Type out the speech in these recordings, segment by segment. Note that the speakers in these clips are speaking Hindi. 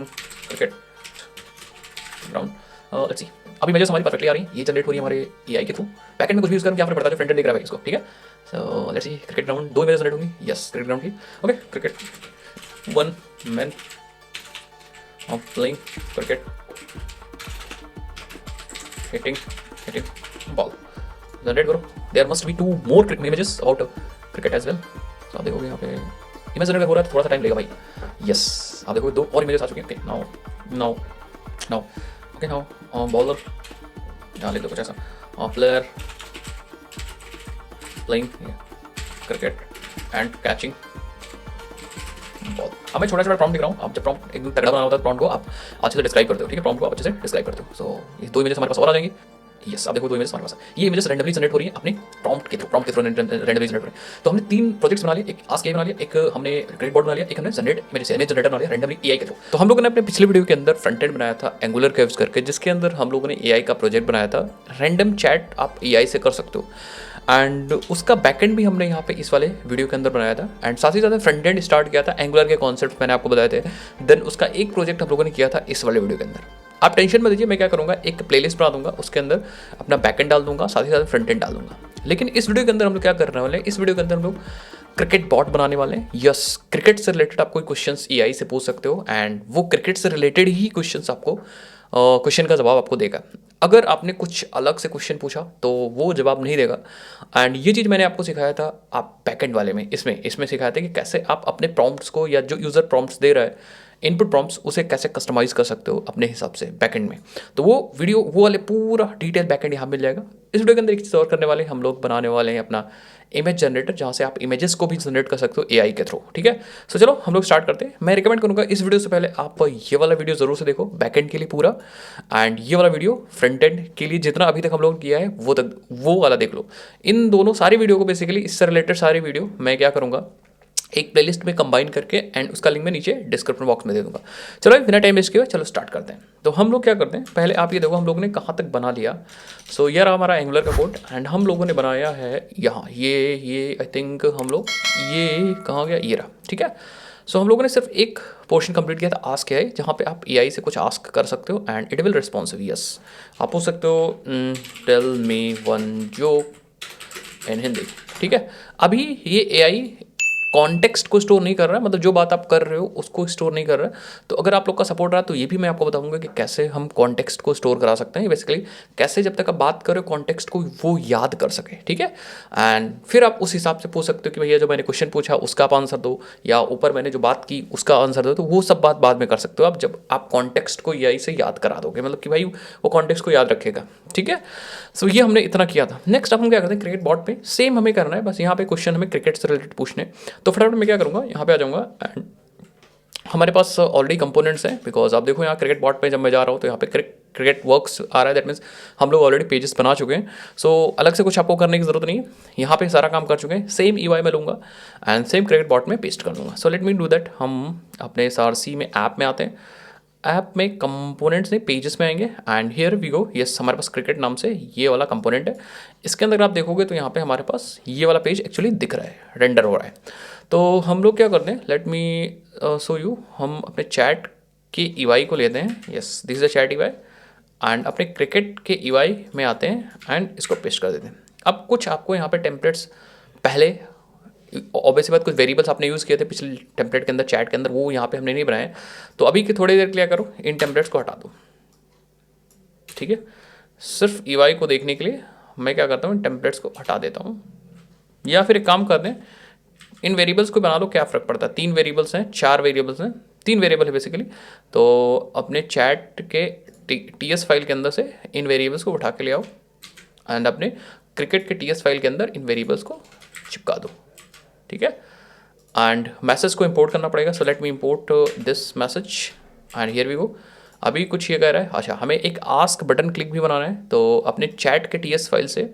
Cricket ground. लेट्स सी, अभी इमेजेस हमारी परफेक्टली आ रही हैं, ये जनरेट हो रही है हमारे एआई के थ्रू। बैकएंड में कुछ भी यूज करें क्या फर्क पड़ता है, जो फ्रंट एंड दिख रहा है भाई इसको, ठीक है। So let's see, cricket ground 2 images generate होंगी, यस क्रिकेट ग्राउंड की। Okay, cricket 1 man of playing cricket hitting ball generate करो। There must be 2 more images about cricket as well. तो आप देखोगे यहाँ पे इमेज जनरेट हो रहा है, थोड़ा सा टाइम लगेगा भाई। यस, आप देखोगे 2 और इमेजेस आ चुके हैं। Okay, now okay, now bowler डाल दो कुछ ऐसा, player playing cricket and catching ball. अब मैं छोटा छोटा प्रॉम्प्ट लिख रहा हूँ। आप जब प्रॉम्प्ट एकदम तगड़ा बनाना होता है, प्रॉम्प्ट को आप अच्छे से डिस्क्राइब करते हो, ठीक है। प्रॉम्प्ट को आप अच्छे से डिस्क्राइब करते हो। सो ये 2 इमेजेस हमारे पास और आ जाएंगी। यस, आप देखो 2 इमेजेस हमारे पास है। ये इमेजेस रैंडमली जनरेट हो रही है अपने प्रॉम्प्ट के थ्रू रैंडमली जनरेट हो रही है। तो हमने 3 प्रोजेक्ट्स बना लिए, एक आस्क एआई बना लिया, एक हमने क्रिकेट बोर्ड बना लिया, एक हमने जनरेट इमेज जनरेटर बना लिया रैंडमली एआई के थ्रू। तो हम लोगों ने अपने पिछले वीडियो के अंदर फ्रंट एंड बनाया था एंगुलर कर्व्स करके, जिसके अंदर हम लोगों ने एआई का प्रोजेक्ट बनाया था। रैंडम चैट आप एआई से कर सकते हो, एंड उसका बैकएंड भी हमने यहाँ पे इस वाले वीडियो के अंदर बनाया था। एंड साथ ही साथ फ्रंट एंड स्टार्ट किया था, एंगुलर के कॉन्सेप्ट मैंने आपको बताए थे। देन उसका एक प्रोजेक्ट हम लोगों ने किया था इस वाले वीडियो के अंदर। आप टेंशन मत लीजिए, मैं क्या करूँगा, एक प्लेलिस्ट बना दूंगा, उसके अंदर अपना बैकएंड डाल दूंगा, साथ ही साथ फ्रंट एंड डाल दूंगा। लेकिन इस वीडियो के अंदर हम लोग क्या करने वाले हैं, इस वीडियो के अंदर हम लोग क्रिकेट बॉट बनाने वाले हैं। यस, क्रिकेट से रिलेटेड आप कोई क्वेश्चंस एआई से पूछ सकते हो, एंड वो क्रिकेट से रिलेटेड ही क्वेश्चंस आपको क्वेश्चन का जवाब आपको देगा। अगर आपने कुछ अलग से क्वेश्चन पूछा तो वो जवाब नहीं देगा। एंड ये चीज़ मैंने आपको सिखाया था आप बैकएंड वाले में, इसमें सिखाया था कि कैसे आप अपने प्रॉम्प्ट्स को, या जो यूज़र प्रॉम्प्ट्स दे रहा है इनपुट प्रॉम्प्ट्स, उसे कैसे कस्टमाइज़ कर सकते हो अपने हिसाब से बैकएंड में। तो वो वीडियो, वो वाले पूरा डिटेल बैकएंड यहाँ मिल जाएगा। इस वीडियो के अंदर एक चीज़ और करने वाले, हम लोग बनाने वाले हैं अपना इमेज जनरेटर, जहाँ से आप इमेजेस को भी जनरेट कर सकते हो एआई के थ्रू, ठीक है। सो चलो हम लोग स्टार्ट करते हैं। मैं रिकमेंड करूँगा इस वीडियो से पहले आप ये वाला वीडियो ज़रूर से देखो बैकएंड के लिए पूरा, एंड ये वाला वीडियो फ्रंट एंड के लिए जितना अभी तक हम लोगों ने किया है वो वाला देख लो। इन दोनों सारी वीडियो को, बेसिकली इससे रिलेटेड सारी वीडियो मैं क्या करूँगा, एक प्लेलिस्ट में कंबाइन करके, एंड उसका लिंक मैं नीचे डिस्क्रिप्शन बॉक्स में दे दूंगा। चलो बिना टाइम वेस्ट किए चलो स्टार्ट करते हैं। तो हम लोग क्या करते हैं, पहले आप ये देखो हम लोगों ने कहाँ तक बना लिया। सो ये रहा हमारा एंगुलर का कोड, एंड हम लोगों ने बनाया है यहाँ, ये आई थिंक हम लोग, ये कहाँ गया, ये रहा, ठीक है। सो हम लोगों ने सिर्फ एक पोर्शन कंप्लीट किया था आस्क एआई, जहाँ पे आप एआई से कुछ आस्क कर सकते हो and it will responsive. Yes, आप पूछ सकते हो tell me one joke in Hindi, ठीक है। अभी ये एआई कॉन्टेक्स्ट को स्टोर नहीं कर रहा है, मतलब जो बात आप कर रहे हो उसको स्टोर नहीं कर रहा है। तो अगर आप लोग का सपोर्ट रहा तो ये भी मैं आपको बताऊंगा कि कैसे हम कॉन्टेक्स्ट को स्टोर करा सकते हैं। बेसिकली कैसे जब तक आप बात कर रहे हो कॉन्टेक्स्ट को वो याद कर सके, ठीक है। एंड फिर आप उस हिसाब से पूछ सकते हो कि भैया जो मैंने क्वेश्चन पूछा उसका आप आंसर दो, या ऊपर मैंने जो बात की उसका आंसर दो। तो वो सब बात बाद में कर सकते हो आप, जब आप कॉन्टेक्स्ट को एआई से याद करा दोगे, मतलब कि भाई वो कॉन्टेक्स्ट को याद रखेगा, ठीक है। सो ये हमने इतना किया था। नेक्स्ट अब हम क्या करते हैं, क्रिकेट बॉट पे सेम हमें करना है, बस यहाँ पे क्वेश्चन हमें क्रिकेट से रिलेटेड पूछने। तो फटाफट मैं क्या करूँगा, यहाँ पे आ जाऊँगा, एंड हमारे पास ऑलरेडी कंपोनेंट्स हैं। बिकॉज आप देखो यहाँ क्रिकेट बॉट पे जब मैं जा रहा हूँ तो यहाँ पे क्रिकेट वर्क्स आ रहा है, दैट मीन्स हम लोग ऑलरेडी पेजेस बना चुके हैं। सो अलग से कुछ आपको करने की जरूरत नहीं है, यहाँ पे सारा काम कर चुके हैं। सेम ईवाई में लूँगा एंड सेम क्रिकेट बॉट में पेस्ट कर दूँगा। सो लेट मी डू दैट। हम अपने सारसी में ऐप में आते हैं, ऐप में कंपोनेंट्स नहीं पेजेस में आएंगे, and here we go. Yes, हमारे पास क्रिकेट नाम से ये वाला कंपोनेंट है। इसके अंदर आप देखोगे तो यहाँ पे हमारे पास ये वाला पेज एक्चुअली दिख रहा है, रेंडर हो रहा है। तो हम लोग क्या करते हैं, लेट मी शो यू। हम अपने चैट के ईवाई को लेते हैं, yes this is the chat EY, and अपने क्रिकेट के ईवाई में आते हैं एंड इसको पेस्ट कर देते हैं। अब कुछ आपको यहाँ पे टेम्पलेट्स, पहले ऑब्वियसली बात कुछ वेरिएबल्स आपने यूज़ किए थे पिछले टेम्पलेट के अंदर, चैट के अंदर, वो यहाँ पे हमने नहीं बनाए। तो अभी की थोड़ी देर के लिए करो, इन टेम्पलेट्स को हटा दो, ठीक है। सिर्फ ईवाई को देखने के लिए मैं क्या करता हूँ, इन टेम्पलेट्स को हटा देता हूँ। या फिर एक काम कर दें, इन वेरिएबल्स को बना लो, क्या फ़र्क पड़ता है। 3 वेरिएबल्स हैं, 4 वेरिएबल्स हैं, 3 वेरिएबल है बेसिकली। तो अपने चैट के टीएस फाइल के अंदर से इन वेरिएबल्स को उठा के ले आओ, एंड अपने क्रिकेट के टीएस फाइल के अंदर इन वेरिएबल्स को चिपका दो, ठीक है। एंड मैसेज को इंपोर्ट करना पड़ेगा। So let me import this message, and here we go. अभी कुछ ये कह रहा है, अच्छा हमें एक आस्क बटन क्लिक भी बनाना है। तो अपने चैट के टीएस फाइल से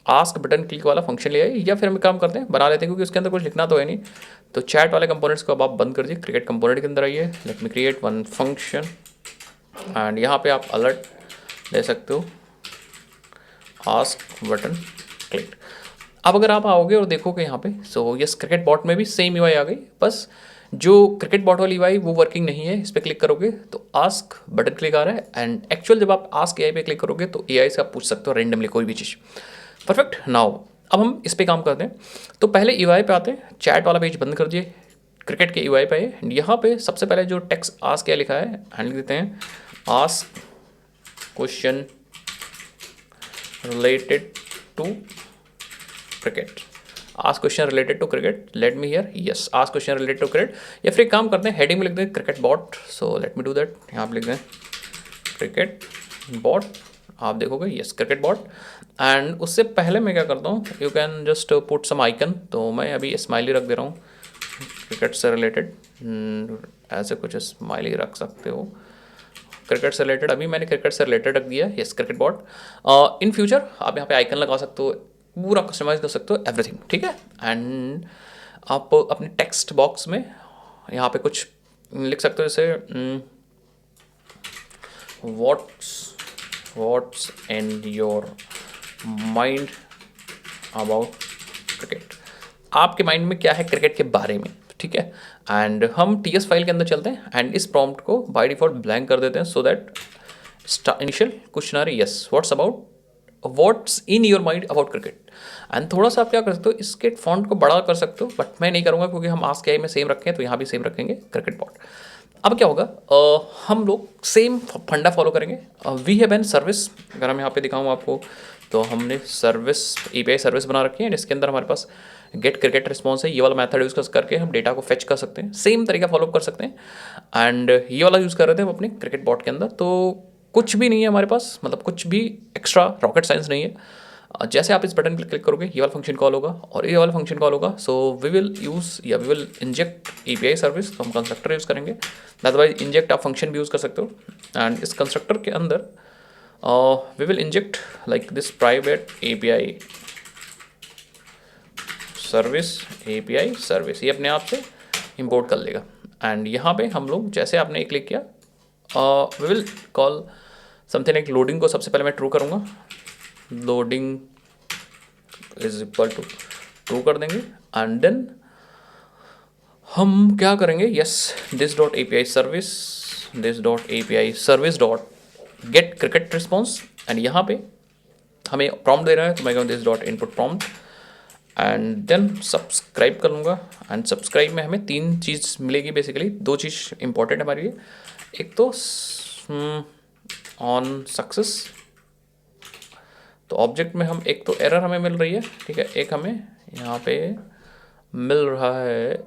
आस्क बटन क्लिक वाला फंक्शन ले आइए, या फिर हम काम करते हैं बना लेते हैं, क्योंकि उसके अंदर कुछ लिखना तो है नहीं। तो चैट वाले कंपोनेंट्स को अब आप बंद कर दीजिए, क्रिकेट कंपोनेंट के अंदर आइए। Let me create one function, and यहाँ पे आप अलर्ट ले सकते हो, आस्क बटन क्लिक। अब अगर आप आओगे और देखोगे यहाँ पे, सो यस क्रिकेट बॉट में भी सेम यूआई आ गई, बस जो क्रिकेट बॉट वाली UI वो वर्किंग नहीं है, इस पर क्लिक करोगे तो आस्क बटन क्लिक आ रहा है, एंड एक्चुअल जब आप आस्क AI पे क्लिक करोगे तो AI से आप पूछ सकते हो रेंडमली कोई भी चीज़। परफेक्ट। नाउ अब हम इस पे काम करते हैं। तो पहले UI पे आते हैं, चैट वाला पेज बंद कर दिए, क्रिकेट के UI पे है। यहाँ पे सबसे पहले जो टेक्स्ट आस्क क्या लिखा है, हैंड लिख देते हैं ask question related to cricket. Ask question related to cricket, let me here, yes ask question related to cricket. या फिर एक काम करते हैं, हेडिंग में लिख दें cricket bot, so let me do that. यहाँ पे लिख दें क्रिकेट बॉट, आप देखोगे यस क्रिकेट बॉट। एंड उससे पहले मैं क्या करता हूँ, you can just put some icon, तो मैं अभी स्माइली रख दे रहा हूँ क्रिकेट से रिलेटेड, ऐसे कुछ स्माइली रख सकते हो क्रिकेट से रिलेटेड। अभी मैंने क्रिकेट से रिलेटेड रख दिया yes cricket bot. In future आप यहाँ पे आइकन लगा सकते हो, पूरा कस्टमाइज कर सकते हो एवरीथिंग, ठीक है। एंड आप अपने टेक्स्ट बॉक्स में यहाँ पे कुछ लिख सकते हो, जैसे what's in your mind about cricket, आपके माइंड में क्या है क्रिकेट के बारे में, ठीक है। एंड हम TS फाइल के अंदर चलते हैं एंड इस प्रॉम्प्ट को बाय डिफॉल्ट ब्लैंक कर देते हैं, सो दैट इनिशियल क्वेश्चन आ रही yes what's in your mind about cricket. And थोड़ा सा आप क्या कर सकते हो, इसके फॉन्ट को बड़ा कर सकते हो, बट मैं नहीं करूँगा क्योंकि हम आस्क AI में सेम रखें तो यहाँ भी सेम रखेंगे क्रिकेट बॉट। अब क्या होगा, हम लोग सेम फंडा फॉलो करेंगे। वी हैव एन सर्विस, अगर हम यहाँ पे दिखाऊँ आपको तो हमने सर्विस API सर्विस बना रखी है, इसके अंदर हमारे पास गेट क्रिकेट रिस्पॉन्स है। ये वाला मेथड यूज़ करके हम डेटा को फेच कर सकते हैं, सेम तरीका फॉलो कर सकते हैं। एंड ये वाला यूज़ कर रहे थे हम अपने क्रिकेट बॉट के अंदर, तो कुछ भी नहीं है हमारे पास, मतलब कुछ भी एक्स्ट्रा रॉकेट साइंस नहीं है। जैसे आप इस बटन पर क्लिक करोगे ये वाला फंक्शन कॉल होगा और ये वाला फंक्शन कॉल होगा। सो वी विल यूज़ या we will inject API service, तो हम कंस्ट्रक्टर यूज़ करेंगे, अदरवाइज इंजेक्ट आप फंक्शन भी यूज़ कर सकते हो। एंड इस कंस्ट्रक्टर के अंदर we will inject like this private API service, ये अपने आप से इंपोर्ट कर लेगा। एंड यहाँ पे हम लोग जैसे आपने एक क्लिक किया, we will call something like loading को सबसे पहले मैं ट्रू करूँगा, loading is equal to true कर देंगे। एंड देन हम क्या करेंगे, yes this dot API service dot get cricket response. And यहाँ पे हमें प्रॉम्प्ट दे रहा है तो मैं कहूँ this dot input prompt, and then subscribe कर लूँगा। एंड सब्सक्राइब में हमें 3 चीज़ मिलेगी, बेसिकली 2 चीज़ इंपॉर्टेंट है हमारे लिए। एक तो ऑन सक्सेस, तो ऑब्जेक्ट में हम एक तो एरर हमें मिल रही है, ठीक है, एक हमें यहाँ पे मिल रहा है,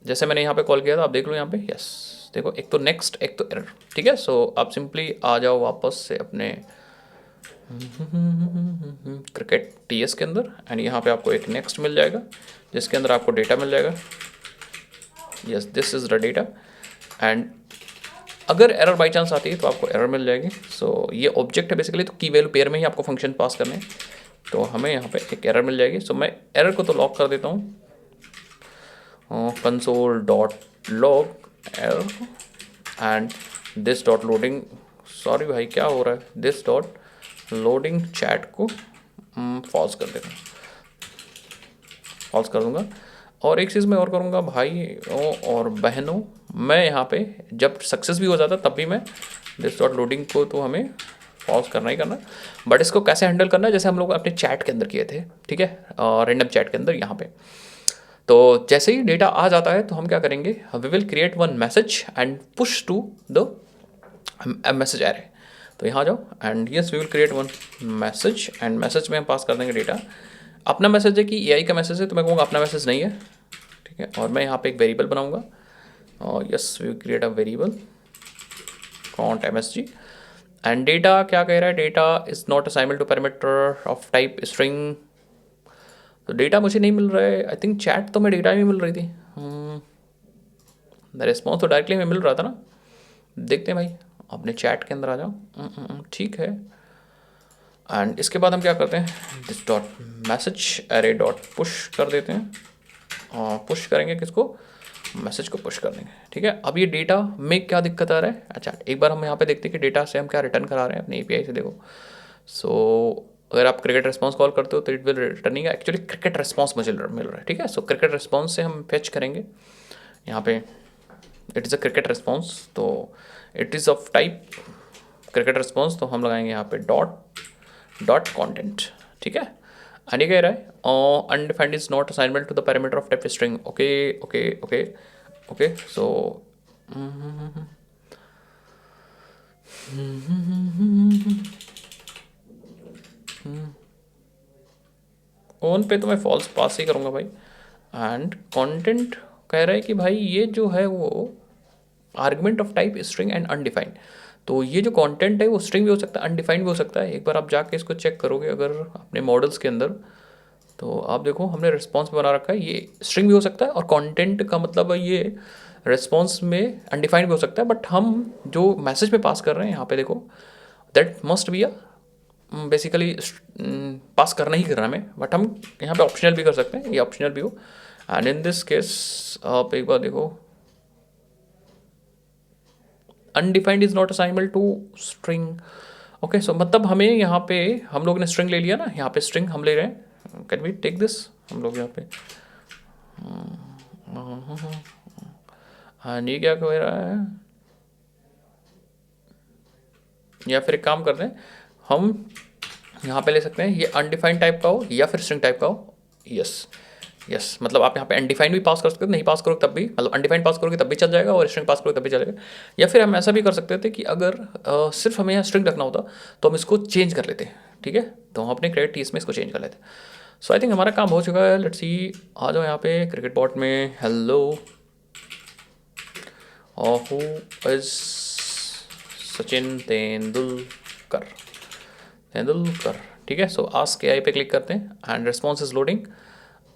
जैसे मैंने यहाँ पे कॉल किया था आप देख लो यहाँ पे, यस देखो एक तो नेक्स्ट एक तो एरर, ठीक है। सो आप सिंपली आ जाओ वापस से अपने क्रिकेट TS के अंदर, एंड यहाँ पे आपको एक नेक्स्ट मिल जाएगा जिसके अंदर आपको डेटा मिल जाएगा, yes this is the data. And अगर एरर बाई चांस आती है तो आपको एरर मिल जाएगी। सो ये ऑब्जेक्ट है बेसिकली, तो की वैल्यू पेयर में ही आपको फंक्शन पास करने हैं, तो हमें यहाँ पे एक एरर मिल जाएगी। सो मैं एरर को तो लॉक कर देता हूँ, console dot log error, and this dot loading, sorry भाई क्या हो रहा है, दिस डॉट लोडिंग चैट को फॉल्स कर देता हूँ, फॉल्स कर दूँगा। और एक चीज़ मैं और करूँगा भाई और बहनों, मैं यहाँ पे जब सक्सेस भी हो जाता तब भी मैं दिस डॉट लोडिंग को तो हमें फॉल्स करना ही करना, बट इसको कैसे हैंडल करना है जैसे हम लोग अपने चैट के अंदर किए थे, ठीक है, रैंडम चैट के अंदर यहाँ पे। तो जैसे ही डेटा आ जाता है तो हम क्या करेंगे, we will create one message and push to the message array. तो यहाँ जाओ and yes we will create one message, and message में हम पास कर देंगे डेटा। अपना मैसेज है कि AI का मैसेज है तो मैं कहूँगा अपना मैसेज नहीं है, ठीक है। और मैं यहाँ पे एक वेरिएबल बनाऊँगा, और yes we will create a variable count MSG। And data क्या कह रहा है, data is not assignable to parameter of type string. तो डेटा मुझे नहीं मिल रहा है, आई थिंक चैट तो मैं डेटा में मिल रही थी, रिस्पॉन्स तो डायरेक्टली में मिल रहा था ना। देखते हैं भाई, अपने चैट के अंदर आ जाओ, ठीक है। एंड इसके बाद हम क्या करते हैं, this dot message array dot push कर देते हैं, पुश करेंगे किसको, मैसेज को पुश कर देंगे, ठीक है। अब ये डेटा में क्या दिक्कत आ रहा है, अच्छा एक बार हम यहाँ पे देखते हैं कि डेटा से हम क्या रिटर्न करा रहे हैं अपने API से, देखो। सो अगर आप क्रिकेट रिस्पॉन्स कॉल करते हो तो it will returning actually cricket response मुझे मिल रहा है, ठीक है। सो क्रिकेट रिस्पॉन्स से हम फेच करेंगे यहाँ पे it is a cricket response, तो it is of type cricket response, तो हम लगाएंगे यहाँ पे डॉट कॉन्टेंट, ठीक है। एंड ये कह रहा है undefined is not assignment to the parameter of type string. Okay okay okay okay, so on पे तो मैं फॉल्स पास ही करूँगा भाई। एंड कंटेंट कह रहा है कि भाई ये जो है वो argument of type string and undefined, तो ये जो कंटेंट है वो स्ट्रिंग भी हो सकता है, अनडिफाइंड भी हो सकता है। एक बार आप जाके इसको चेक करोगे अगर अपने मॉडल्स के अंदर, तो आप देखो हमने रिस्पॉन्स बना रखा है, ये स्ट्रिंग भी हो सकता है और कंटेंट का मतलब ये रिस्पॉन्स में अनडिफाइंड भी हो सकता है। बट हम जो मैसेज में पास कर रहे हैं यहाँ पे देखो, that must be a basically pass करना ही करना हमें, बट हम यहाँ पे ऑप्शनल भी कर सकते हैं, ये ऑप्शनल भी हो। एंड इन दिस केस आप एक बार देखो, undefined is not assignable to string. Okay, so मतलब हमें यहाँ पे हम लोग ने स्ट्रिंग ले लिया ना, यहाँ पे स्ट्रिंग हम ले रहे हैं, कैन वी टेक दिस, हम लोग यहाँ पे हाँ ये क्या कह रहा है, या फिर एक काम करते हैं हम यहाँ पे ले सकते हैं, ये अनडिफाइंड टाइप का हो या फिर स्ट्रिंग टाइप का हो। यस यस, मतलब आप यहाँ पे अनडिफाइंड भी पास कर सकते हो, नहीं पास करोगे तब भी, मतलब अनडिफाइंड पास करोगे तब भी चल जाएगा और स्ट्रिंग पास करोगे तब भी चलेगा। या फिर हम ऐसा भी कर सकते थे कि अगर सिर्फ हमें यहाँ स्ट्रिंग रखना होता तो हम इसको चेंज कर लेते, ठीक है, तो हम अपने क्रिकेट टीस में इसको चेंज कर लेते। सो आई थिंक हमारा काम हो चुका है। लेट्स सी, आ जाओ यहाँ पे क्रिकेट बॉट में, hello who is Sachin Tendulkar, ठीक है। सो आस्क एआई पे क्लिक करते हैं and response is loading.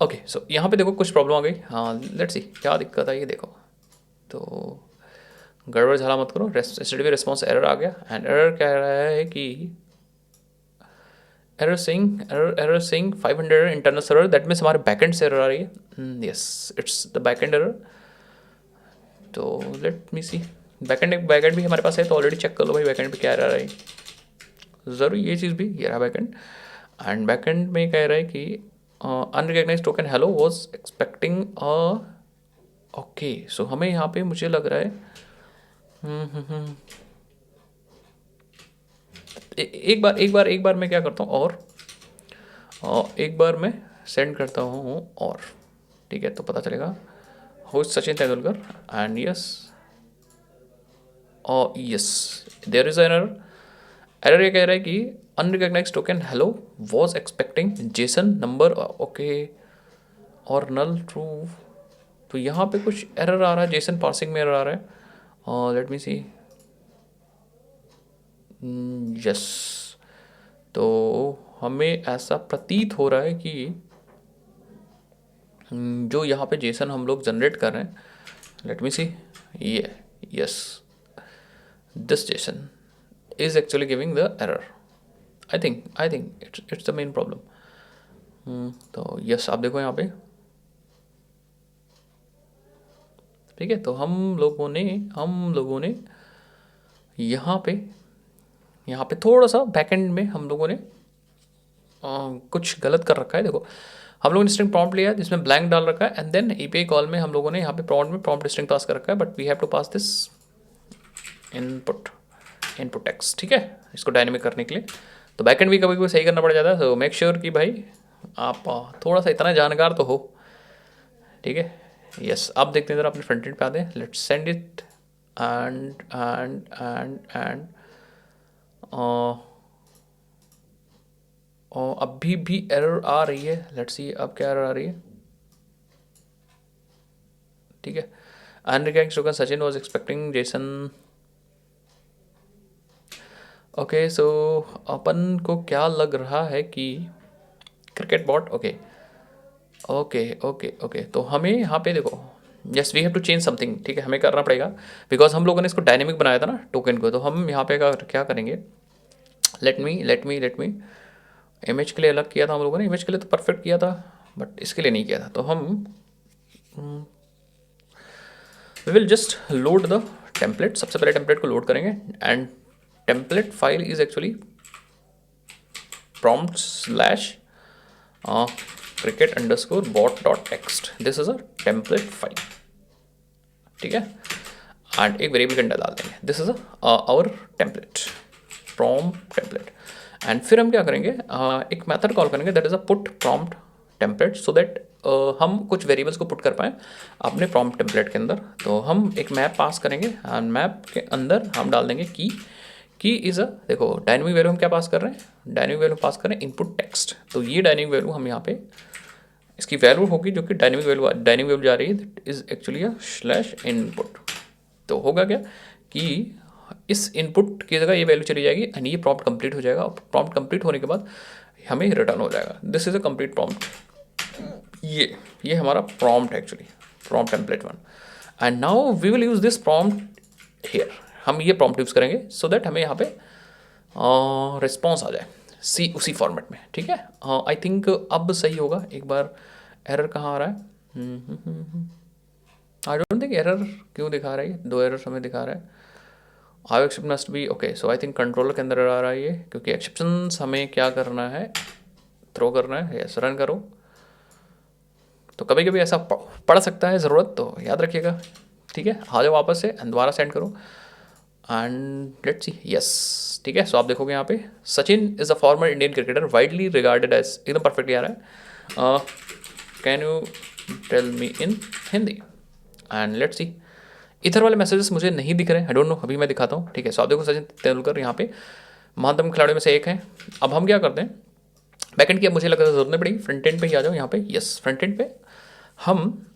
Okay, so यहाँ पे देखो कुछ प्रॉब्लम आ गई, हाँ लेट्स सी क्या दिक्कत है ये देखो, तो गड़बड़ झाला मत करो, एचटीटीपी रिस्पॉन्स एरर आ गया एंड एरर कह रहा है कि error saying 500 internal server, that means हमारे बैकएंड से एरर आ रही है। Yes, it's the backend error. तो लेट मी सी, बैकएंड भी हमारे पास है, तो ऑलरेडी चेक कर लो भाई बैकएंड पे क्या एरर आ रही है। ज़रूर ये चीज़ भी, ये रहा बैकएंड, एंड बैकएंड में कह रहा है कि unrecognised token hello was expecting okay. So हमें यहाँ पे मुझे लग रहा है एक बार मैं क्या करता हूँ, और एक बार मैं सेंड करता हूँ और, ठीक है, तो पता चलेगा who is Sachin Tendulkar and yes there is error ये कह रहा है कि unrecognised token hello was expecting JSON number, okay, और नल ट्रू। तो यहाँ पे कुछ एरर आ रहा है, जेसन पार्सिंग में एरर आ रहा है, लेट मी सी, यस, तो हमें ऐसा प्रतीत हो रहा है कि जो यहाँ पे जेसन हम लोग जनरेट कर रहे हैं, लेट मी सी, ये yes, this Jason is actually giving the error. I think it's the main problem. तो यस, आप देखो यहाँ पे, ठीक है, तो हम लोगों ने यहाँ पे थोड़ा सा बैकएंड में हम लोगों ने कुछ गलत कर रखा है। देखो हम लोगों ने स्ट्रिंग प्रॉम्प्ट लिया जिसमें ब्लैंक डाल रखा है, एंड देन एपीआई कॉल में हम लोगों ने यहाँ पे प्रॉम्प्ट में प्रॉम्प्ट स्ट्रिंग पास कर रखा है, but we have to pass this input text, ठीक है, इसको डायनेमिक करने के लिए। तो बैकएंड भी कभी कभी सही करना पड़ जाता है, तो मेक श्योर कि भाई आप थोड़ा सा इतना जानकार तो हो, ठीक है। यस, आप देखते हैं, जरा अपने फ्रंट एंड पे आते हैं, लेट्स सेंड इट एंड अभी भी एरर आ रही है, लेट्स सी अब क्या एरर आ रही है, ठीक है। Unrecognised token Sachin was expecting JSON, okay. So अपन को क्या लग रहा है कि cricket bot, okay okay okay okay, तो हमें यहाँ पे देखो, yes we have to change something, ठीक है, हमें करना पड़ेगा, बिकॉज हम लोगों ने इसको डायनेमिक बनाया था ना टोकन को। तो हम यहाँ पे क्या करेंगे, लेट मी इमेज के लिए अलग किया था हम लोगों ने, इमेज के लिए तो परफेक्ट किया था, बट इसके लिए नहीं किया था। तो हम we will just load the template, सबसे पहले टेम्पलेट को लोड करेंगे, and template file is actually prompt slash cricket underscore bot dot text. This is a template file. ठीक है, एंड एक वेरिएबल के अंदर डाल देंगे, this is our template, prompt template. And फिर हम क्या करेंगे, एक मेथड कॉल करेंगे that is a put prompt template, so that हम कुछ वेरिएबल्स को पुट कर पाएँ अपने प्रॉम्प्ट टेम्पलेट के अंदर। तो हम एक मैप पास करेंगे एंड मैप के अंदर हम डाल देंगे की इज़ देखो डायनेमिक वैल्यू हम क्या पास कर रहे हैं, डायनेमिक वैल्यू पास कर रहे हैं इनपुट टेक्स्ट। तो ये डायनेमिक वैल्यू हम यहाँ पे इसकी वैल्यू होगी जो कि डायनेमिक वैल्यू जा रही है, that is actually a slash input. तो होगा क्या कि इस इनपुट की जगह ये वैल्यू चली जाएगी एंड ये प्रॉम्प्ट कंप्लीट हो जाएगा। प्रॉम्प्ट कंप्लीट होने के बाद हमें रिटर्न हो जाएगा, this is a complete prompt. ये हमारा प्रॉम्प्ट है actually, prompt template 1। And now we will use this prompt here, हम ये प्रॉम्प्ट यूज़ करेंगे सो दैट हमें यहाँ पे रिस्पॉन्स आ जाए उसी फॉर्मेट में, ठीक है। आई थिंक अब सही होगा। एक बार एरर कहाँ आ रहा है, आई डोंट थिंक एरर क्यों दिखा रहा है, 2 एरर हमें दिखा रहा है। I except must be okay, so I think controller के अंदर आ रहा है ये, क्योंकि एक्सेप्शंस हमें क्या करना है, थ्रो करना है। यस, रन करो। तो कभी कभी ऐसा पड़ सकता है ज़रूरत, तो याद रखिएगा, ठीक है। आ जाओ वापस से एंड दोबारा सेंड करो एंड लेट्स सी, यस, ठीक है। सो आप देखोगे यहाँ पे Sachin is a former Indian cricketer widely regarded as, एकदम परफेक्टली आ रहा है, can you tell me in Hindi and let's see. इधर वाले मैसेजेस मुझे नहीं दिख रहे हैं, आई डोंट नो, अभी मैं दिखाता हूँ, ठीक है। सो आप देखो सचिन तेंदुलकर यहाँ पे महानतम खिलाड़ियों में से एक है। अब हम क्या करते हैं, बैकेंड की अब मुझे लगता है जरूरत नहीं पड़ेगी, फ्रंट एंड पे ही आ जाओ यहाँ पे। यस, फ्रंट एंड पे हम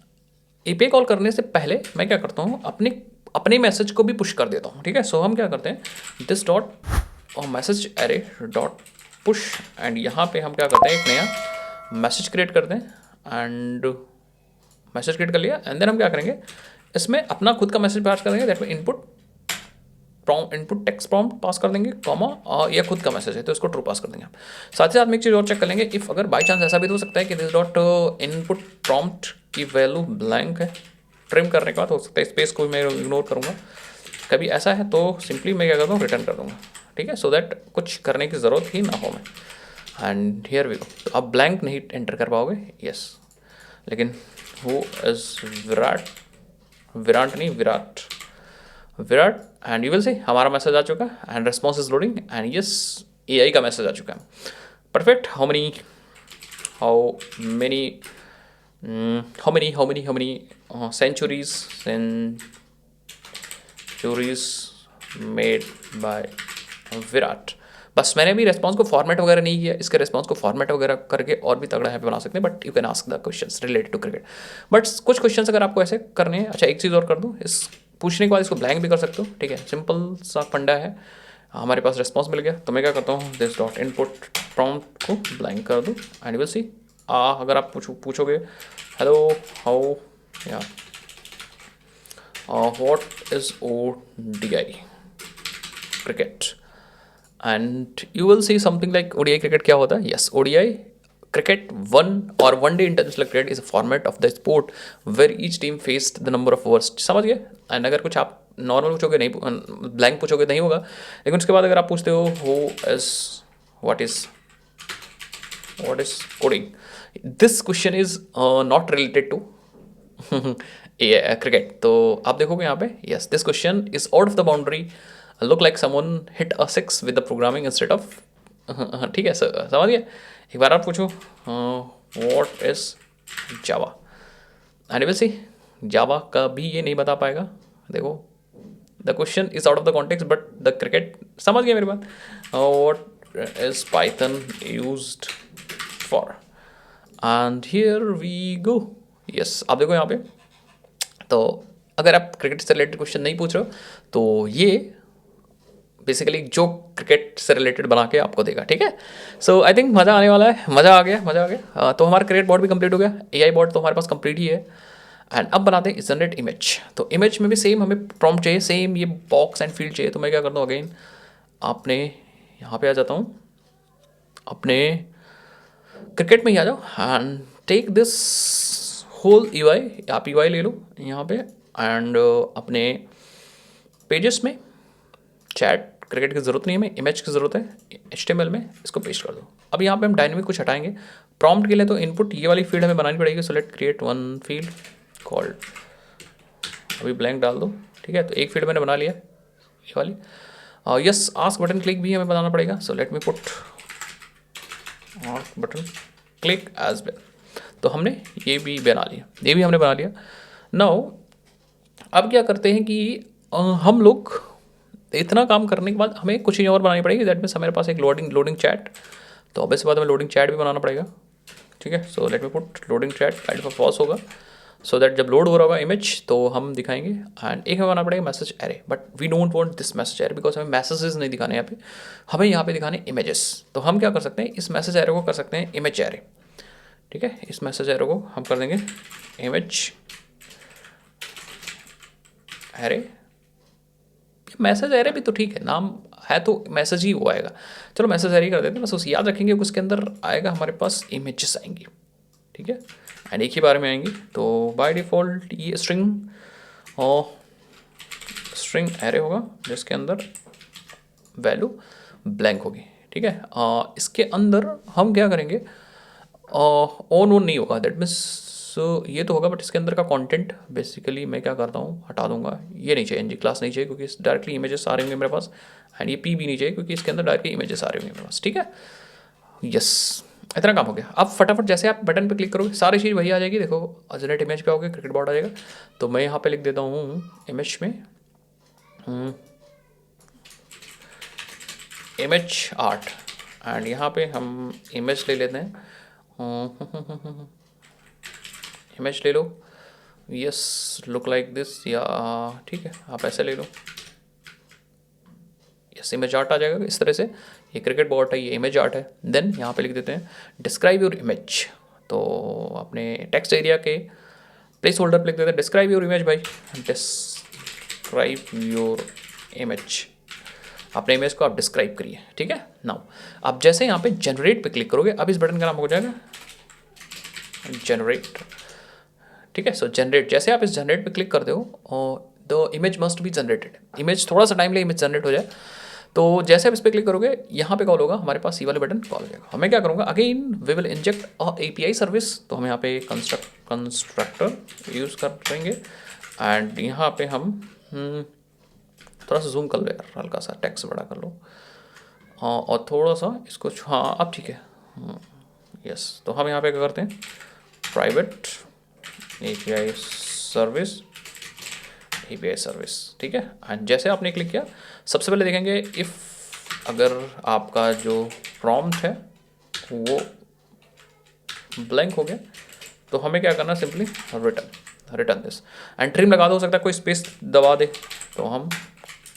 एपीआई कॉल करने से पहले मैं क्या करता हूँ, अपने मैसेज को भी पुश कर देता हूँ, ठीक है। सो हम क्या करते हैं, दिस डॉट और message array dot push, and यहाँ पे हम क्या करते हैं, एक नया मैसेज क्रिएट करते हैं एंड मैसेज क्रिएट कर लिया। एंड देन हम क्या करेंगे, इसमें अपना खुद का मैसेज पास करेंगे, दैट में इनपुट टेक्स्ट प्रॉम्प्ट पास कर देंगे, कॉमा, और यह खुद का मैसेज है तो इसको ट्रू पास कर देंगे। साथ ही साथ में एक चीज़ और चेक कर लेंगे, इफ़ अगर बाई चांस ऐसा भी हो सकता है कि दिस डॉट इनपुट प्रॉम्प्ट की वैल्यू ब्लैंक है, ट्रिम करने के बाद हो सकता है स्पेस को भी मैं इग्नोर करूँगा। कभी ऐसा है तो सिंपली मैं क्या करता हूँ, रिटर्न कर दूँगा, ठीक है, सो दैट कुछ करने की ज़रूरत ही ना हो मैं। And here we go. तो आप ब्लैंक नहीं एंटर कर पाओगे, यस, लेकिन who is Virat and you will see हमारा मैसेज आ चुका है and response is loading and yes AI का मैसेज आ चुका है, perfect. How many centuries made by Virat. बस मैंने भी रेस्पॉन्स को फॉर्मेट वगैरह नहीं किया, इसके रेस्पॉन्स को फॉर्मेट वगैरह करके और भी तगड़ा यहाँ पे बना सकते हैं, but you can ask the questions related to cricket. But कुछ क्वेश्चंस अगर आपको ऐसे करने हैं, अच्छा एक चीज़ और कर दूँ, इस पूछने के बाद इसको ब्लैंक भी कर सकते हो, ठीक है, सिंपल सा फंडा है। हमारे पास रेस्पॉन्स मिल गया तो मैं क्या करता हूँ, दिस डॉट इनपुट प्रॉम्प्ट को ब्लैंक कर दूँ एंड विल सी। अगर आप पूछोगे हेलो हाउ या what is ODI cricket and you will see something like ODI cricket क्या होता है। Yes, ODI cricket one day international cricket is a format of the sport where each team faced the number of overs, समझ गए। एंड अगर कुछ आप नॉर्मल पूछोगे नहीं, ब्लैंक पूछोगे नहीं होगा, लेकिन उसके बाद अगर आप पूछते हो what is coding, this question is not related to cricket. तो आप देखोगे यहाँ पे, yes, this question is out of the boundary, look like someone hit a 6 with the programming instead of, ठीक है, समझ गए। एक बार आप पूछो what is Java and will see Java का भी ये नहीं बता पाएगा। देखो the question is out of the context but the cricket, समझ गए मेरी बात। What is Python used for and here we go. Yes, आप देखो यहाँ पे, तो अगर आप क्रिकेट से रिलेटेड क्वेश्चन नहीं पूछ रहे हो तो ये बेसिकली जो क्रिकेट से रिलेटेड बना के आपको देगा, ठीक है। सो आई थिंक मज़ा आने वाला है, मज़ा आ गया। तो हमारा क्रिकेट बोर्ड भी कंप्लीट हो गया, AI बोर्ड तो हमारे पास कंप्लीट ही है। एंड अब बनाते हैं जनरेट इमेज। तो इमेज में भी सेम हमें प्रॉम्प्ट चाहिए, सेम ये बॉक्स एंड फील्ड चाहिए। तो मैं क्या करता हूँ, अगेन आपने यहाँ पे आ जाता हूँ, अपने क्रिकेट में ही आ जाओ and take this whole UI, आप UI ले लो यहाँ पे एंड अपने पेजेस में चैट क्रिकेट की ज़रूरत नहीं है, हमें इमेज की ज़रूरत है, HTML में इसको पेस्ट कर दो। अब यहाँ पे हम डायनेमिक कुछ हटाएंगे। प्रॉम्प्ट के लिए तो इनपुट ये वाली फील्ड हमें बनानी पड़ेगी। So let create one field called अभी ब्लैंक डाल दो, ठीक है। तो एक फील्ड मैंने बना लिया ये वाली। यस, आस्क बटन क्लिक भी हमें बनाना पड़ेगा। So let me put ask button click as well. तो हमने ये भी बना लिया, ये भी हमने बना लिया। नाउ अब क्या करते हैं कि हम लोग इतना काम करने के बाद हमें कुछ चीज़ और बनानी पड़ेगी। दैट मीन्स हमारे पास एक लोडिंग चैट, तो ऑब्वियस बात हमें लोडिंग चैट भी बनाना पड़ेगा, ठीक है। So let me put loading chat by default false होगा, सो दैट जब लोड हो रहा होगा इमेज तो हम दिखाएंगे। एंड एक हमें बनाना पड़ेगा message array, but we don't want this message array because हमें मैसेजेस नहीं दिखाने यहाँ पे, हमें यहाँ पे दिखाने इमेजेस। तो हम क्या कर सकते हैं, इस मैसेज एरे को कर सकते हैं इमेज एरे, ठीक है। इस मैसेज एरे को हम कर देंगे इमेज एरे। मैसेज एरे भी तो ठीक है, नाम है तो मैसेज ही वो आएगा। चलो मैसेज एरे कर देते हैं, बस उस याद रखेंगे उसके अंदर आएगा हमारे पास इमेजेस आएंगी, ठीक है। एंड एक ही बारे में आएंगी। तो बाय डिफ़ॉल्ट ये स्ट्रिंग एरे होगा जिसके अंदर वैल्यू ब्लैंक होगी, ठीक है। इसके अंदर हम क्या करेंगे, ऑन नहीं होगा, दैट मीन्स ये तो होगा, बट इसके अंदर का कंटेंट बेसिकली मैं क्या करता हूँ, हटा दूंगा। ये नहीं चाहिए, एनजी क्लास नहीं चाहिए क्योंकि डायरेक्टली इमेजेस आ रहे होंगे मेरे पास। एंड ये पी भी नहीं चाहिए क्योंकि इसके अंदर डायरेक्टली इमेजेस आ रहे होंगे मेरे पास, ठीक है। यस, इतना काम हो गया। अब फटाफट जैसे आप बटन पे क्लिक करोगे सारी चीज़ वही आ जाएगी। देखो जनरेट इमेज पे आओगे, क्रिकेट बोर्ड आ जाएगा। तो मैं यहाँ पे लिख देता हूँ इमेज में इमेज आर्ट, एंड यहाँ पे हम इमेज ले लेते हैं, इमेज ले लो। यस, लुक लाइक दिस, या ठीक है आप ऐसे ले लो। यस, इमेज आर्ट आ जाएगा इस तरह से। ये क्रिकेट बोर्ड है, ये इमेज आर्ट है। देन यहाँ पे लिख देते हैं डिस्क्राइब योर इमेज। तो अपने टेक्स्ट एरिया के प्लेस होल्डर पे लिख देते हैं डिस्क्राइब योर इमेज भाई, डिस्क्राइब योर इमेज। अपने इमेज को आप डिस्क्राइब करिए, ठीक है। नाउ आप जैसे यहाँ पे जनरेट पे क्लिक करोगे, अब इस बटन का नाम हो जाएगा जनरेट, ठीक है। सो जनरेट, जैसे आप इस जनरेट पे क्लिक करते हो the image must be generated. Image थोड़ा सा टाइम ले इमेज जनरेट हो जाए। तो जैसे आप इस पर क्लिक करोगे यहाँ पे कॉल होगा हमारे पास, सी वाले बटन कॉल हो जाएगा। हमें क्या करूँगा, again we will inject a API service. तो हम यहाँ पे कंस्ट्रक्टर यूज़ करेंगे। एंड यहाँ पे हम थोड़ा सा जूम कर लो यार, हल्का सा टेक्स्ट बड़ा कर लो, और थोड़ा सा इसको, हाँ अब ठीक है। यस, तो हम यहाँ पे क्या करते हैं, प्राइवेट एपीआई सर्विस, ठीक है। एंड जैसे आपने क्लिक किया, सबसे पहले देखेंगे इफ़ अगर आपका जो प्रॉम्प्ट है वो ब्लैंक हो गया तो हमें क्या करना, simply return this. And trim लगा दो, हो सकता है कोई स्पेस दबा दे तो हम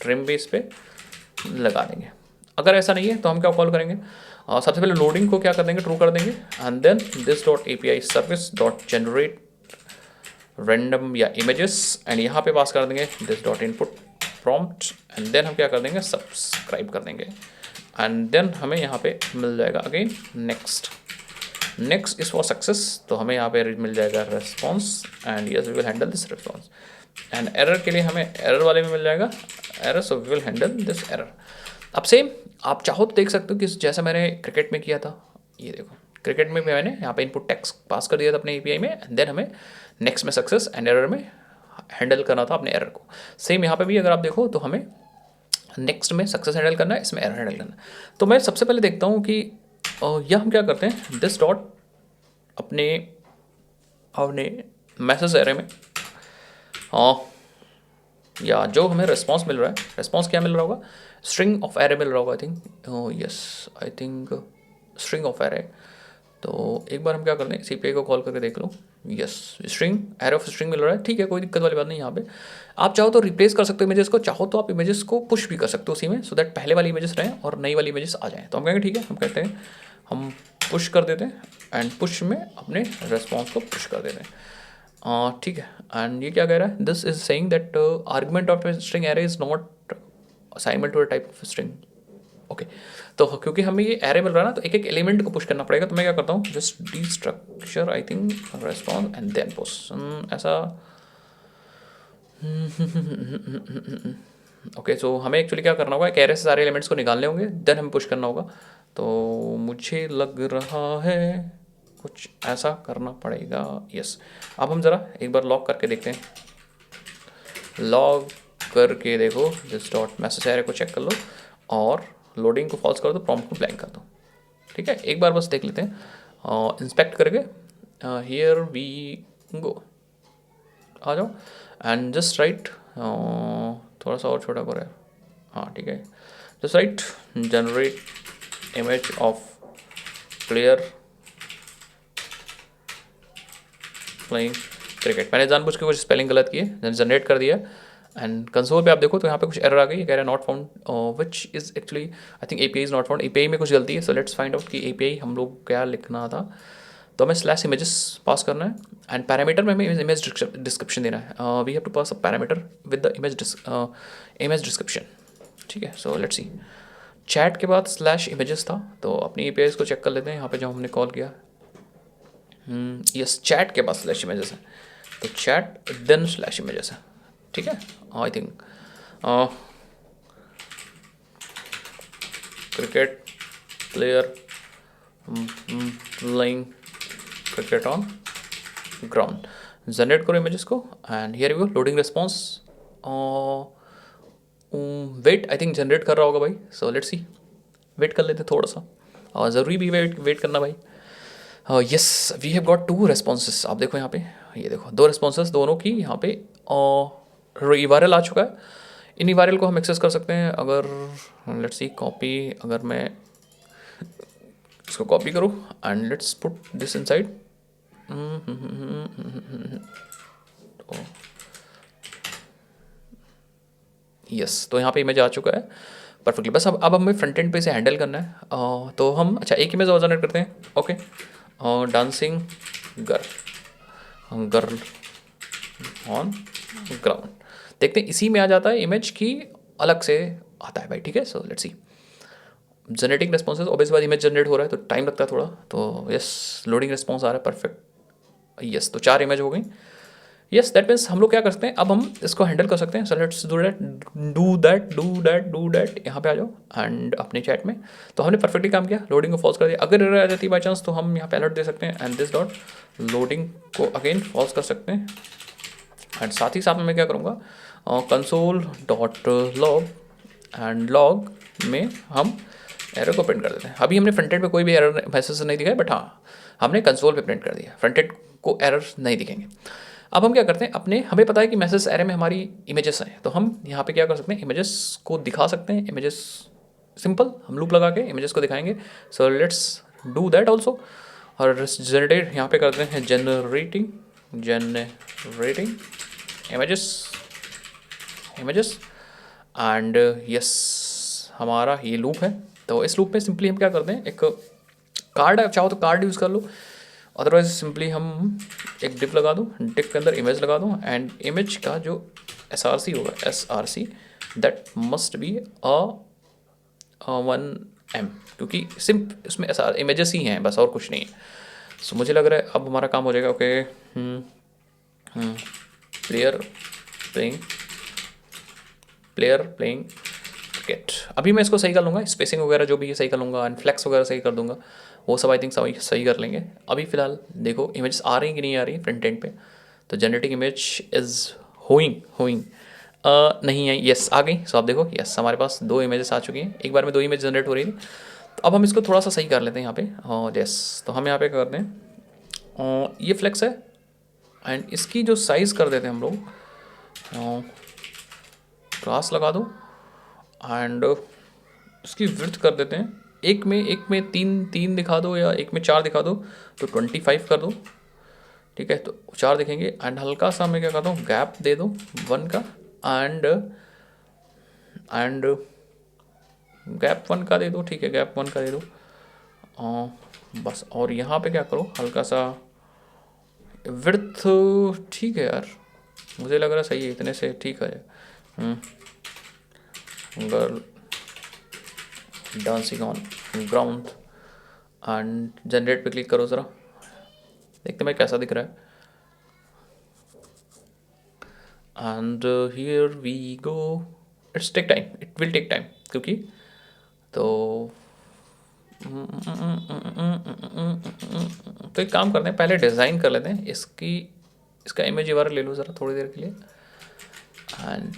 ट्रिम भी इस पर लगा देंगे। अगर ऐसा नहीं है तो हम क्या कॉल करेंगे, सबसे पहले लोडिंग को क्या कर देंगे, ट्रू कर देंगे। And then this dot API service dot generate random या इमेजेस, एंड यहाँ पे पास कर देंगे this dot input prompt. And then हम क्या कर देंगे, सब्सक्राइब कर देंगे। एंड देन हमें यहाँ पे मिल जाएगा again next is for success. तो हमें यहाँ पे मिल जाएगा response, and yes we will handle this response. And error के लिए हमें एरर वाले में मिल जाएगा error, so we will handle this error. अब सेम आप चाहो तो देख सकते हो कि जैसा मैंने क्रिकेट में किया था, ये देखो क्रिकेट में भी मैंने यहाँ पे इनपुट टेक्स्ट पास कर दिया था अपने एपीआई में। एंड देन हमें नेक्स्ट में सक्सेस एंड एरर में हैंडल करना था अपने एरर को। सेम यहाँ पे भी अगर आप देखो तो हमें नेक्स्ट में सक्सेस हैंडल करना है, इसमें एरर हैंडल करना है। तो मैं सबसे पहले देखता हूँ कि यह हम क्या करते हैं, दिस डॉट अपने मैसेज एरे में या जो हमें रिस्पॉन्स मिल रहा है, रिस्पॉन्स क्या मिल रहा होगा, स्ट्रिंग ऑफ एरे मिल रहा होगा। I think string of array. तो एक बार हम क्या कर दें, सीपीआई को कॉल करके देख लो। Yes, string array of string मिल रहा है, ठीक है, कोई दिक्कत वाली बात नहीं। यहाँ पे आप चाहो तो रिप्लेस कर सकते हो इमेजेस को, चाहो तो आप इमेजेस को पुश भी कर सकते हो उसी में, सो दैट पहले वाली इमेजेस रहें और नई वाली इमेजेस आ जाएँ। तो हम कहेंगे ठीक है, हम कहते हैं हम पुश कर देते हैं एंड पुश में अपने रेस्पॉन्स को पुश कर देते हैं, ठीक है। एंड ये क्या कह रहा है, this is saying that argument of string array is not assignment to a type of string. Okay, तो क्योंकि हमें ये एरे मिल रहा है ना, तो एक एक एलिमेंट को पुश करना पड़ेगा। तो मैं क्या करता हूँ, just destructure I think response and then push, ऐसा। ओके, सो हमें एक्चुअली क्या करना होगा, एक एरे से सारे एलिमेंट्स को निकालने होंगे, देन हमें पुश करना होगा। तो मुझे लग रहा है कुछ ऐसा करना पड़ेगा। यस, अब हम ज़रा एक बार लॉक करके देखते हैं। लॉग करके देखो दिस डॉट मैसेज एरे को चेक कर लो और लोडिंग को फॉल्स कर दो, प्रॉम्प्ट को ब्लैंक कर दो। ठीक है, एक बार बस देख लेते हैं इंस्पेक्ट करके। हियर वी गो, आ जाओ एंड जस्ट राइट, थोड़ा सा और छोटा करो, हाँ ठीक है, just right generate image of player playing cricket. मैंने जानबूझ के कुछ स्पेलिंग गलत की है, जनरेट कर दिया एंड कंसोल पे आप देखो तो यहाँ पे कुछ एरर आ गई है, कह रहा है not found which is actually I think API is not found. API में कुछ गलती है, सो लेट्स फाइंड आउट कि एपीआई हम लोग क्या लिखना था। तो हमें स्लैश इमेजेस पास करना है एंड पैरामीटर में हमें इमेज डिस्क्रिप्शन देना है। We have to pass a parameter with the image description. ठीक है, सो लेट्स सी, चैट के बाद स्लैश इमेजेस था, तो अपनी एपीआई को चेक कर लेते हैं यहाँ पे जो हमने कॉल किया। यस, चैट के बाद स्लैश इमेजेस है, तो चैट देन स्लैश इमेजेस है। ठीक है, I think cricket player playing cricket on ground, generate करो इमेजेस को and here you go, loading response wait, I think generate कर रहा होगा भाई, सो लेट्स सी, वेट कर लेते थोड़ा सा, और ज़रूरी भी वेट करना भाई। Yes, we have got 2 responses, आप देखो यहाँ पे, ये देखो 2 रेस्पॉन्सेस, दोनों की यहाँ पे वायरल आ चुका है। इन वायरल को हम एक्सेस कर सकते हैं अगर, लेट्स सी कॉपी, अगर मैं इसको कॉपी करूँ and let's put this inside. Yes, तो यहाँ पे इमेज आ चुका है परफेक्टली। बस अब हमें फ्रंट एंड पे इसे हैंडल करना है। तो हम अच्छा एक इमेज और जनरेट करते हैं। Okay, dancing girl on ground, देखते हैं इसी में आ जाता है इमेज की अलग से आता है भाई। ठीक है, so let's C, generating responses, obvious बात इमेज जनरेट हो रहा है तो टाइम लगता है थोड़ा, तो यस लोडिंग रिस्पॉन्स आ रहा है परफेक्ट। यस, तो 4 इमेज हो गई। यस, दैट मीन्स हम लोग क्या कर सकते हैं, अब हम इसको हैंडल कर सकते हैं। सो लेट्स डू दैट, यहाँ पे आ जाओ एंड अपने चैट में, तो हमने परफेक्टली काम किया, लोडिंग को फॉल्स कर दिया। अगर एरर आ जाती है बाई चांस तो हम यहाँ पे अलर्ट दे सकते हैं एंड दिस डॉट लोडिंग को अगेन फॉल्स कर सकते हैं। एंड साथ ही साथ में मैं क्या करूँगा, console dot log and log में हम एरर को प्रिंट कर देते हैं। अभी हमने फ्रंट एंड पे कोई भी एरर मैसेज नहीं दिखाया, बट हाँ हमने कंसोल पे प्रिंट कर दिया, फ्रंट एंड को एरर नहीं दिखेंगे। अब हम क्या करते हैं, अपने हमें पता है कि मैसेज एरे में हमारी इमेजेस हैं, तो हम यहाँ पे क्या कर सकते हैं, इमेजेस को दिखा सकते हैं। इमेजेस सिंपल, हम लूप लगा के इमेजेस को दिखाएंगे। So let's do that also, और जनरेट यहाँ पे करते हैं जनरेटिंग इमेजेस एंड यस, हमारा ये लूप है। तो इस लूप में सिंपली हम क्या करते हैं, एक कार्ड है, चाहो तो कार्ड यूज़ कर लो, अदरवाइज सिंपली हम एक डिप लगा दूँ, डिप के अंदर इमेज लगा दूँ एंड इमेज का जो SRC होगा, SRC that must B 1M, क्योंकि सिर्फ इसमें इमेजेस ही हैं बस, और कुछ नहीं है। सो मुझे लग रहा है अब हमारा काम हो जाएगा। ओके, प्लेयर प्लेइंग क्रिकेट, अभी मैं इसको सही कर लूँगा, स्पेसिंग वगैरह जो भी है सही कर लूँगा एंड फ्लैक्स वगैरह सही कर दूँगा, वो सब आई थिंक सही कर लेंगे। अभी फ़िलहाल देखो इमेज आ रही कि नहीं आ रही फ्रंट एंड पे, तो जनरेटिंग इमेज इज़ होइंग नहीं है, यस आ गई। सो आप देखो, यस हमारे पास 2 इमेजेस आ चुकी हैं, एक बार में 2 इमेज जनरेट हो रही थी। तो अब हम इसको थोड़ा सा सही कर लेते हैं यहाँ पे, और यस तो हम यहाँ पे करते हैं, ये फ्लैक्स है एंड इसकी जो साइज़ कर देते हैं हम लोग, क्लास लगा दो एंड इसकी विड्थ कर देते हैं, एक में 3 दिखा दो या एक में 4 दिखा दो, तो 25 कर दो। ठीक है, तो 4 दिखेंगे एंड हल्का सा मैं क्या करता हूँ, गैप दे दो 1 का एंड गैप 1 का दे दो। ठीक है, गैप 1 का दे दो बस, और यहाँ पे क्या करो, हल्का सा विड्थ। ठीक है यार, मुझे लग रहा सही है, इतने से ठीक है। Girl dancing on ground and generate पे क्लिक करो, ज़रा देखते मैं कैसा दिख रहा है। And here we go, it will take time, क्योंकि तो एक काम करते हैं, पहले डिज़ाइन कर लेते हैं इसका इमेज ये वाला ले लो ज़रा थोड़ी देर के लिए एंड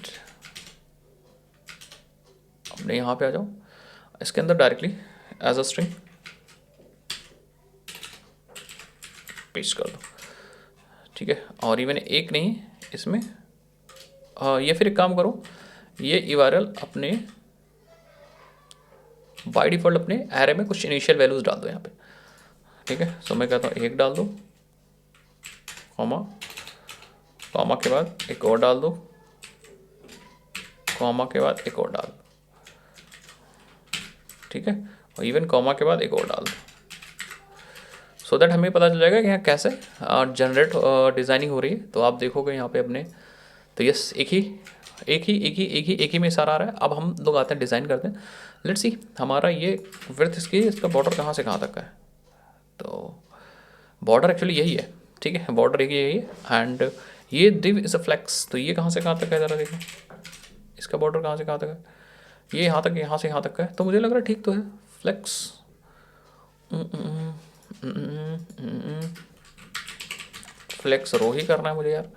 अपने यहाँ पे आ जाओ, इसके अंदर directly as a string paste कर दो, ठीक है। और इवन एक नहीं इसमें, ये फिर एक काम करो, ये URL अपने बाय डिफ़ॉल्ट अपने एरे में कुछ इनिशियल वैल्यूज़ डाल दो यहाँ पे, ठीक है। सो मैं कहता हूँ एक डाल दो, कॉमा, कॉमा के बाद एक और डाल दो, कॉमा के बाद एक और डाल दो, ठीक है। और इवन कॉमा के बाद एक और डाल दो, सो दैट हमें पता चल जाएगा कि यहाँ कैसे जनरेट डिज़ाइनिंग हो रही है। तो आप देखोगे यहाँ पे अपने, तो यस एक ही में सारा आ रहा है। अब हम लोग आते हैं डिज़ाइन करते हैं। लेट्स सी हमारा ये विड्थ इसका बॉर्डर कहाँ से कहाँ तक का है। तो बॉर्डर एक्चुअली यही है, ठीक है, बॉर्डर यही है। एंड ये दिव इज़ अ फ्लेक्स, तो ये कहाँ से कहाँ तक है ज़रा देखो, इसका बॉर्डर कहाँ से कहाँ तक है, ये यहाँ तक, यहाँ से यहाँ तक का है। तो मुझे लग रहा है ठीक तो है, फ्लेक्स फ्लेक्स रो ही करना है मुझे यार।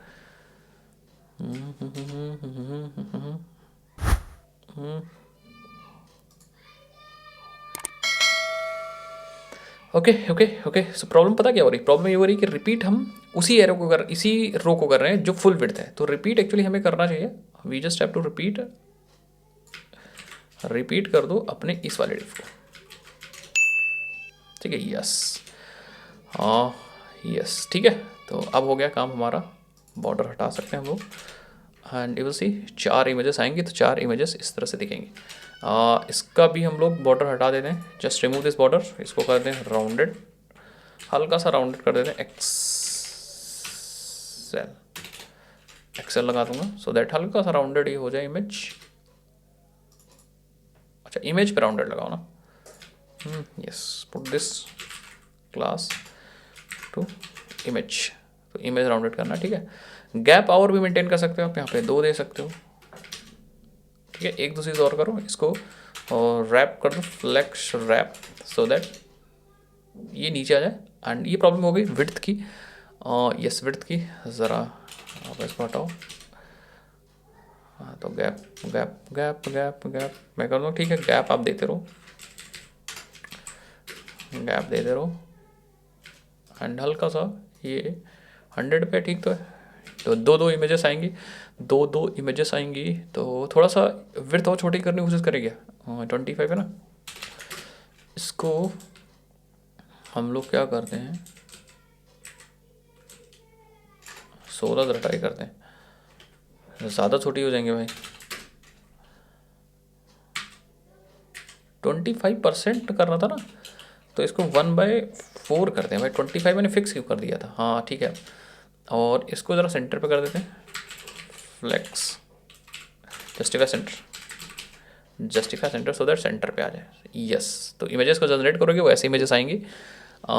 Okay okay okay. So problem पता क्या हो रही, प्रॉब्लम ये हो रही कि रिपीट हम इसी रो को कर रहे हैं जो फुल विड्थ है। तो रिपीट एक्चुअली हमें करना चाहिए, we just have to repeat कर दो अपने इस वाले डिफ को, ठीक है। यस, हाँ यस, ठीक है। तो अब हो गया काम हमारा, बॉर्डर हटा सकते हैं हम लोग। And you will C 4 images आएंगी, तो 4 इमेजेस इस तरह से दिखेंगे। इसका भी हम लोग बॉर्डर हटा देते हैं, जस्ट रिमूव दिस बॉर्डर, इसको कर दें राउंडेड, हल्का सा राउंडेड कर देते हैं, एक्सेल लगा दूंगा सो दैट हल्का सा राउंडेड ही हो जाए इमेज। अच्छा, इमेज पे राउंडेड लगाओ ना, yes, put this class to image, तो इमेज राउंडेड करना, ठीक है। गैप और भी मेंटेन कर सकते हो आप, यहाँ पे 2 दे सकते हो, ठीक है। एक दूसरी और करो इसको, और रैप कर दो, फ्लेक्स रैप, सो दैट ये नीचे आ जाए। एंड ये प्रॉब्लम हो गई विड्थ की, यस विड्थ की, ज़रा आप इसको हटाओ। हाँ, तो gap gap gap gap gap मैं कर दूँ, ठीक है। गैप आप देते रहो, गैप देते रहो। एंड हल्का सा ये 100 पे, ठीक तो है। तो 2 इमेजेस आएंगी, 2 इमेजेस आएंगी, तो थोड़ा सा विड्थ और छोटी करने की कोशिश करेंगे। 25 है ना, इसको हम लोग क्या करते हैं, 16 ट्राई करते हैं, ज़्यादा छोटी हो जाएंगे भाई। 25% करना था ना, तो इसको 1/4 करते हैं भाई। 25 मैंने फिक्स क्यों कर दिया था, हाँ ठीक है। और इसको ज़रा सेंटर पे कर देते हैं, flex justify center, so that center पे आ जाए। यस, तो इमेजेस को जनरेट करोगे वो ऐसे इमेजेस आएंगी।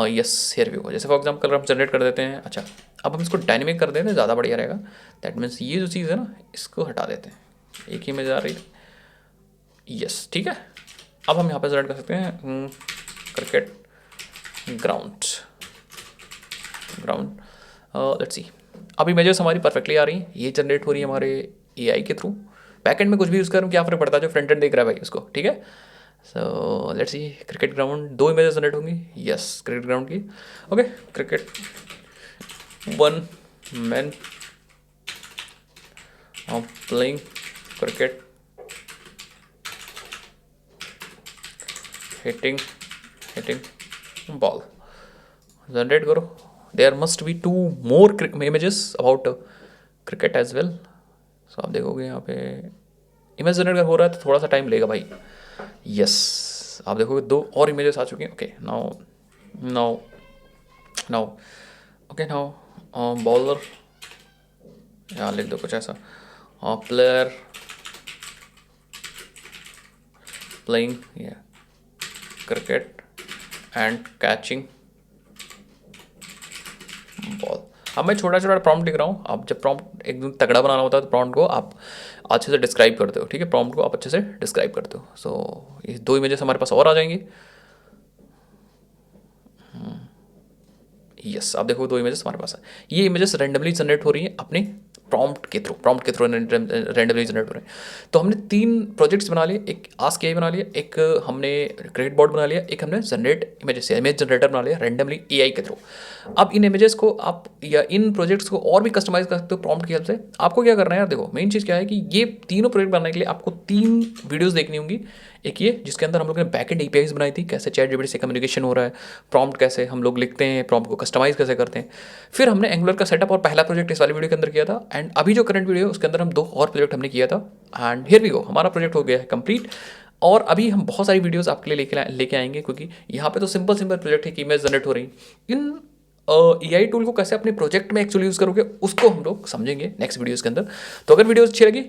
यस, हेयर व्यू को जैसे फॉर एग्जांपल हम जनरेट कर देते हैं। अच्छा, अब हम इसको डायनेमिक कर देते हैं, ज़्यादा बढ़िया रहेगा। दैट मीन्स ये जो चीज़ है ना, इसको हटा देते हैं, एक ही इमेज आ रही थी। यस, ठीक है। अब हम यहाँ पे जनरेट कर सकते हैं क्रिकेट ग्राउंड, लेट्स सी। अब इमेजेस हमारी परफेक्टली आ रही हैं, ये जनरेट हो रही है हमारे AI के थ्रू। बैकएंड में कुछ भी यूज़ करूँ क्या फ़र्क पड़ता है, जो फ्रंट एंड देख रहा है भाई उसको, ठीक है। So let's see, cricket ground 2 images generate होंगी, यस क्रिकेट ग्राउंड की। Okay, cricket 1 man playing cricket, hitting ball, generate करो। There must be 2 more images about cricket as well. So आप देखोगे यहाँ पे इमेज जनरेट हो रहा है, तो थोड़ा सा टाइम लेगा भाई। यस, आप देखोगे 2 और इमेजेस आ चुकी हैं। Okay, now okay, now bowler, यहाँ लिख दो कुछ ऐसा, player playing cricket and catching ball. अब मैं छोटा छोटा प्रॉम्प्ट लिख रहा हूँ। आप जब प्रॉम्प्ट एकदम तगड़ा बनाना होता है, तो प्रॉम्प्ट को आप अच्छे से डिस्क्राइब करते हो, ठीक है। प्रॉम्प्ट को आप अच्छे से डिस्क्राइब करते हो। सो ये 2 इमेजेस हमारे पास और आ जाएंगी। यस, आप देखो 2 इमेजेस हमारे पास है। ये इमेजेस रेंडमली जनरेट हो रही हैं अपने प्रॉम्प्ट के थ्रू रैंडमली जनरेट हो रहे हैं। तो हमने 3 प्रोजेक्ट्स बना लिए, एक आस्क एआई बना लिया, एक हमने क्रेडिट बोर्ड बना लिया, एक हमने जनरेट इमेजेस इमेज जनरेटर बना लिया रैंडमली एआई के थ्रू। अब इन इमेजेस को आप या इन प्रोजेक्ट्स को और भी कस्टमाइज कर सकते हो प्रॉम्प्ट की हेल्प से। आपको क्या करना है यार, देखो मेन चीज़ क्या है कि ये तीनों प्रोजेक्ट बनाने के लिए आपको 3 वीडियोज़ देखनी होंगी। एक ये जिसके अंदर हम लोग ने बैकएंड एपीआईज बनाई थी, कैसे चैट जीपीटी से कम्युनिकेशन हो रहा है, प्रॉम्प्ट कैसे हम लोग लिखते हैं, प्रॉम्प्ट को कस्टमाइज कैसे करते हैं। फिर हमने एंगुलर का सेटअप और पहला प्रोजेक्ट इस वाली वीडियो के अंदर किया था। एंड अभी जो करंट वीडियो है उसके अंदर हम 2 और प्रोजेक्ट हमने किया था। एंड हियर वी गो, हमारा प्रोजेक्ट हो गया है कंप्लीट। और अभी हम बहुत सारी वीडियोस आपके लिए लेके आएंगे, क्योंकि यहाँ पे तो सिंपल प्रोजेक्ट है कि इमेज जनरेट हो रही। इन एआई टूल को कैसे अपने प्रोजेक्ट में एक्चुअली यूज़ करोगे उसको हम लोग समझेंगे नेक्स्ट वीडियोज़ के अंदर। तो अगर वीडियो अच्छी लगी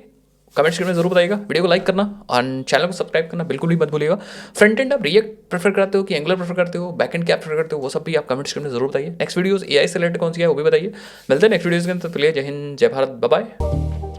कमेंट सेक्शन में जरूर बताइएगा, वीडियो को लाइक करना और चैनल को सब्सक्राइब करना बिल्कुल भी मत भूलिएगा। फ्रंट एंड आप रिएक्ट प्रेफर करते हो कि एंगुलर प्रेफर करते हो, बैक एंड क्या प्रेफर करते हो, वो सब भी आप कमेंट सेक्शन में जरूर बताइए। नेक्स्ट वीडियोस एआई से रिलेटेड कौन सी है वो भी बताइए। मिलते हैं नेक्स्ट वीडियोस के अंदर। तो जय हिंद, जय भारत, बाय बाय।